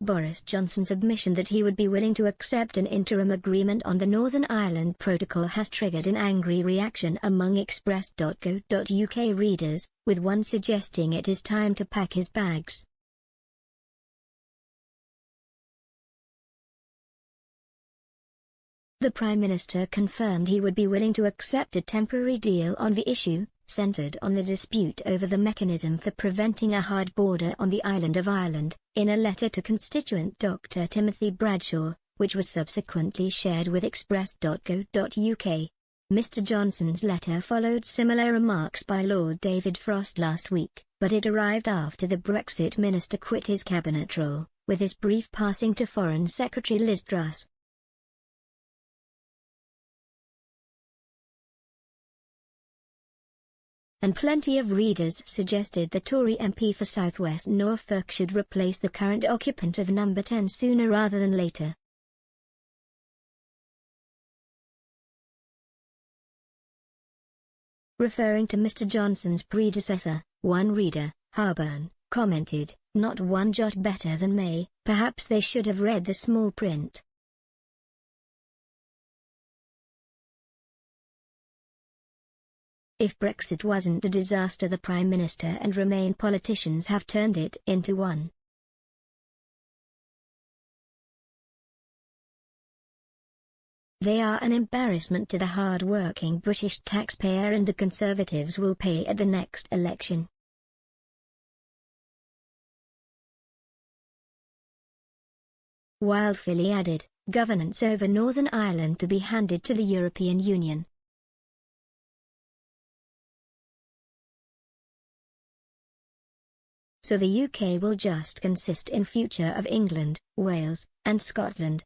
Boris Johnson's admission that he would be willing to accept an interim agreement on the Northern Ireland Protocol has triggered an angry reaction among express.co.uk readers, with one suggesting it is time to pack his bags. The Prime Minister confirmed he would be willing to accept a temporary deal on the issue, centred on the dispute over the mechanism for preventing a hard border on the island of Ireland, in a letter to constituent Dr. Timothy Bradshaw, which was subsequently shared with express.co.uk. Mr. Johnson's letter followed similar remarks by Lord David Frost last week, but it arrived after the Brexit minister quit his cabinet role, with his brief passing to Foreign Secretary Liz Truss. And plenty of readers suggested the Tory MP for South West Norfolk should replace the current occupant of number 10 sooner rather than later. Referring to Mr. Johnson's predecessor, one reader, Harburn, commented, "Not one jot better than May, perhaps they should have read the small print." If Brexit wasn't a disaster, the Prime Minister and Remain politicians have turned it into one. They are an embarrassment to the hard-working British taxpayer, and the Conservatives will pay at the next election. Wildfully added, governance over Northern Ireland to be handed to the European Union. So the UK will just consist in future of England, Wales, and Scotland.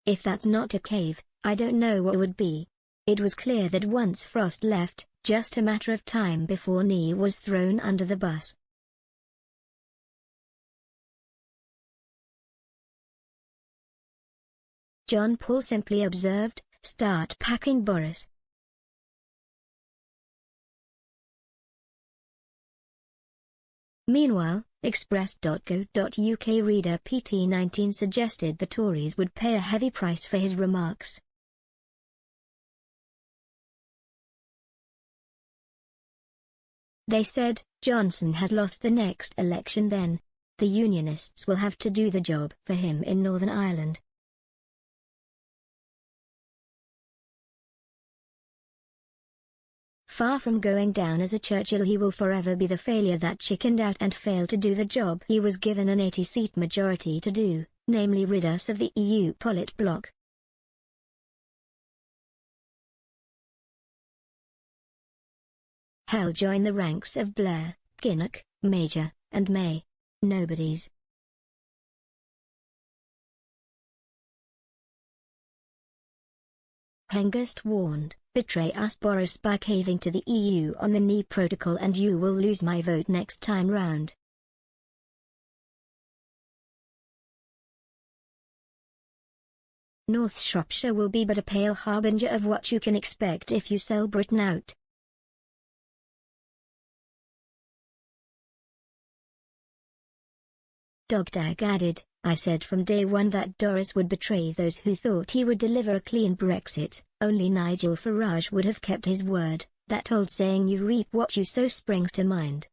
If that's not a cave, I don't know what would be. It was clear that once Frost left, just a matter of time before Knee was thrown under the bus. John Paul simply observed, "Start packing, Boris." Meanwhile, express.co.uk reader PT19 suggested the Tories would pay a heavy price for his remarks. They said, "Johnson has lost the next election, then the Unionists will have to do the job for him in Northern Ireland." Far from going down as a Churchill, he will forever be the failure that chickened out and failed to do the job he was given an 80-seat majority to do, namely rid us of the EU politbloc. He'll join the ranks of Blair, Kinnock, Major, and May. Nobodies. Hengist warned, "Betray us, Boris, by caving to the EU on the Knee Protocol and you will lose my vote next time round." North Shropshire will be but a pale harbinger of what you can expect if you sell Britain out. Dogdag added, "I said from day one that Boris would betray those who thought he would deliver a clean Brexit. Only Nigel Farage would have kept his word. That old saying, you reap what you sow, springs to mind."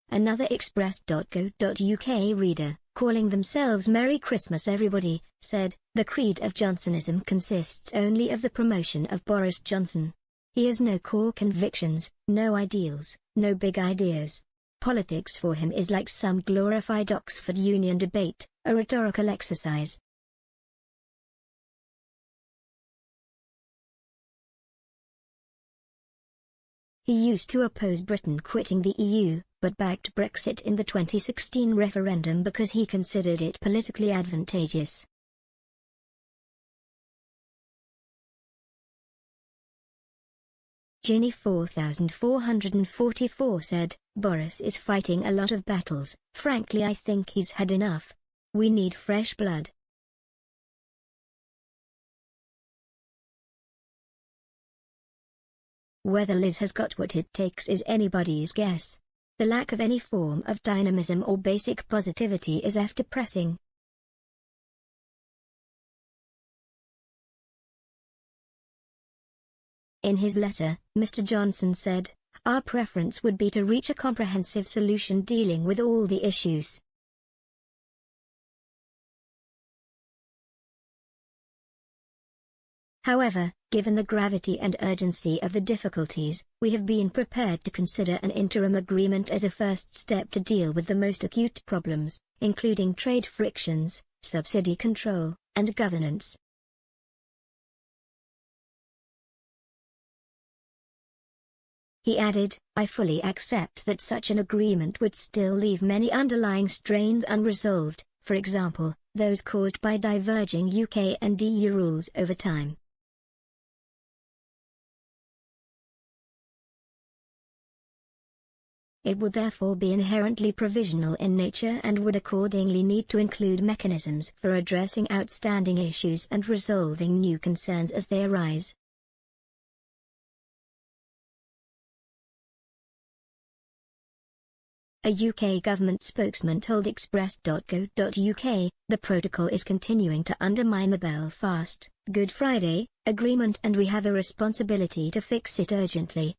Another express.co.uk reader, calling themselves Merry Christmas Everybody, said, "The creed of Johnsonism consists only of the promotion of Boris Johnson. He has no core convictions, no ideals, no big ideas. Politics for him is like some glorified Oxford Union debate, a rhetorical exercise." He used to oppose Britain quitting the EU, but backed Brexit in the 2016 referendum because he considered it politically advantageous. Ginny 4444 said, "Boris is fighting a lot of battles. Frankly, I think he's had enough. We need fresh blood." Whether Liz has got what it takes is anybody's guess. The lack of any form of dynamism or basic positivity is depressing. In his letter, Mr. Johnson said, "Our preference would be to reach a comprehensive solution dealing with all the issues. However, given the gravity and urgency of the difficulties, we have been prepared to consider an interim agreement as a first step to deal with the most acute problems, including trade frictions, subsidy control, and governance." He added, "I fully accept that such an agreement would still leave many underlying strains unresolved, for example, those caused by diverging UK and EU rules over time. It would therefore be inherently provisional in nature and would accordingly need to include mechanisms for addressing outstanding issues and resolving new concerns as they arise." A UK government spokesman told Express.co.uk, "The protocol is continuing to undermine the Belfast Good Friday Agreement and we have a responsibility to fix it urgently."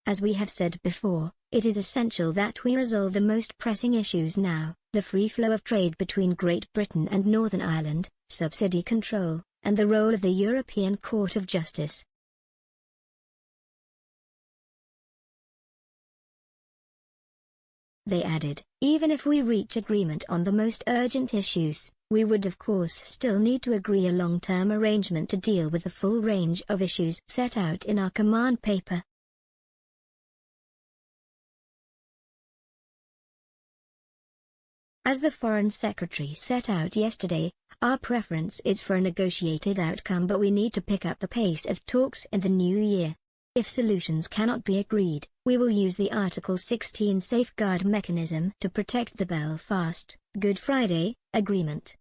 As we have said before, it is essential that we resolve the most pressing issues now: the free flow of trade between Great Britain and Northern Ireland, subsidy control, and the role of the European Court of Justice. They added, "Even if we reach agreement on the most urgent issues, we would of course still need to agree a long-term arrangement to deal with the full range of issues set out in our command paper." As the Foreign Secretary set out yesterday, our preference is for a negotiated outcome, but we need to pick up the pace of talks in the new year. If solutions cannot be agreed, we will use the Article 16 safeguard mechanism to protect the Belfast Good Friday Agreement.